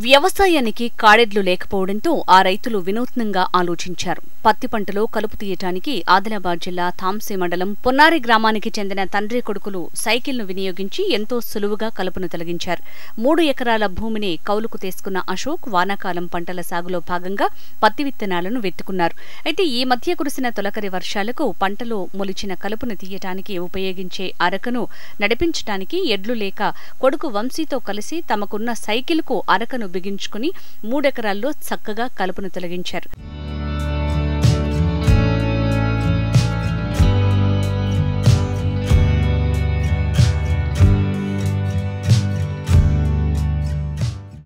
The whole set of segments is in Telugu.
వ్యవసాయానికి కాడెడ్లు లేకపోవడంతో ఆ రైతులు వినూత్నంగా ఆలోచించారు. పత్తి పంటలో కలుపు తీయటానికి ఆదిలాబాద్ జిల్లా థాంసీ మండలం పొన్నారి గ్రామానికి చెందిన తండ్రి కొడుకులు సైకిల్ను వినియోగించి ఎంతో సులువుగా కలుపును తొలగించారు. 3 ఎకరాల భూమిని కౌలుకు తీసుకున్న అశోక్ వానాకాలం పంటల సాగులో భాగంగా పత్తి విత్తనాలను వెత్తుకున్నారు. అయితే ఈ మధ్య కురిసిన తొలకరి వర్షాలకు పంటలో మొలిచిన కలుపును తీయటానికి ఉపయోగించే అరకను నడిపించటానికి ఎడ్లు లేక కొడుకు వంశీతో కలిసి తమకున్న సైకిల్కు అరకను బిగించుకుని 3 ఎకరాల్లో చక్కగా కలుపును తొలగించారు.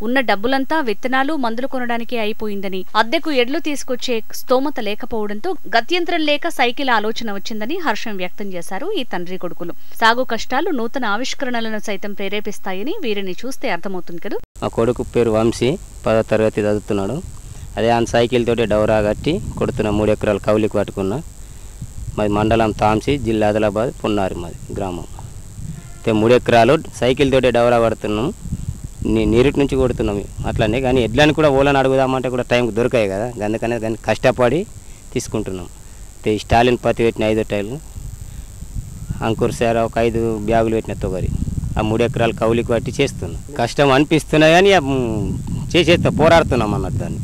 ఉన్న డబ్బులంతా విత్తనాలు మందులు కొనడానికి అయిపోయిందని, అద్దెకు ఎడ్లు తీసుకొచ్చే స్తోమత లేకపోవడంతో గత్యంతరం లేక సైకిల్ ఆలోచన వచ్చిందని హర్షం వ్యక్తం చేశారు ఈ తండ్రి కొడుకులు. సాగు కష్టాలు నూతన ఆవిష్కరణలను సైతం ప్రేరేపిస్తాయని వీరిని చూస్తే అర్థమవుతుంది కదా. మా కొడుకు పేరు వంశీ, 10వ తరగతి చదువుతున్నాడు. అదే ఆ సైకిల్ తోటి డౌరా కట్టి కొడుతున్న 3 ఎకరాలు కౌలికి పట్టుకున్నా. మాది మండలం థాంసీ, జిల్లా ఆదిలాబాద్, పొన్నారి మాది గ్రామం. 3 ఎకరాలు సైకిల్ తోటి డౌరా పడుతున్నాం. నీరుటి నుంచి కొడుతున్నాం అట్లనే. కానీ ఎడ్లని కూడా ఓలని అడుగుదామంటే కూడా టైంకి దొరికాయి కదా, అందుకనే దాన్ని కష్టపడి తీసుకుంటున్నాం. స్టాలిన్ పత్తి పెట్టిన 5 టైర్లు, అంకుర్ సార్ ఒక 5 బ్యాగులు పెట్టిన తొగరి, ఆ 3 ఎకరాలు కౌలికి పట్టి చేస్తున్నాం. కష్టం అనిపిస్తున్నాయి కానీ చేసేస్తా, పోరాడుతున్నాం అన్నట్టు. దాన్ని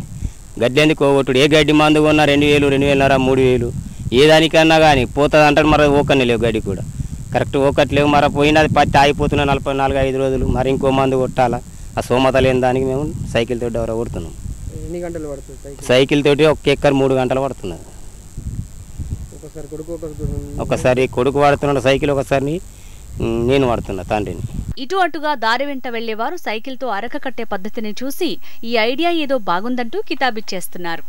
గడ్డి ఎందుకు పోగొట్టుడు, ఏ గడ్డి మందు కొన్నా 2000, 2500, 3000 ఏ దానికన్నా కానీ పోతుంది అంటారు. మరి ఓకనే లేవు గడ్డి కూడా కరెక్ట్ ఓకట్లేవు. మరి పోయినది పత్తి ఆగిపోతున్నా 44-45 రోజులు, మరి ఇంకో మందు కొట్టాలా. ఆ సోమత లేని దానికి మేము సైకిల్ తోటి ఎవరో కొడుతున్నాం. ఎన్ని గంటలు పడుతుంది సైకిల్ తోటి 1 ఎకర్ 3 గంటలు పడుతున్నది. ఒకసారి కొడుకు వాడుతున్నాడు సైకిల్, ఒకసారి నేను వాడుతున్నా తండ్రిని. ఇటు అటుగా దారి వెంట వెళ్లేవారు సైకిల్తో అరక కట్టే పద్ధతిని చూసి ఈ ఐడియా ఏదో బాగుందంటూ కితాబిచ్చేస్తున్నారు.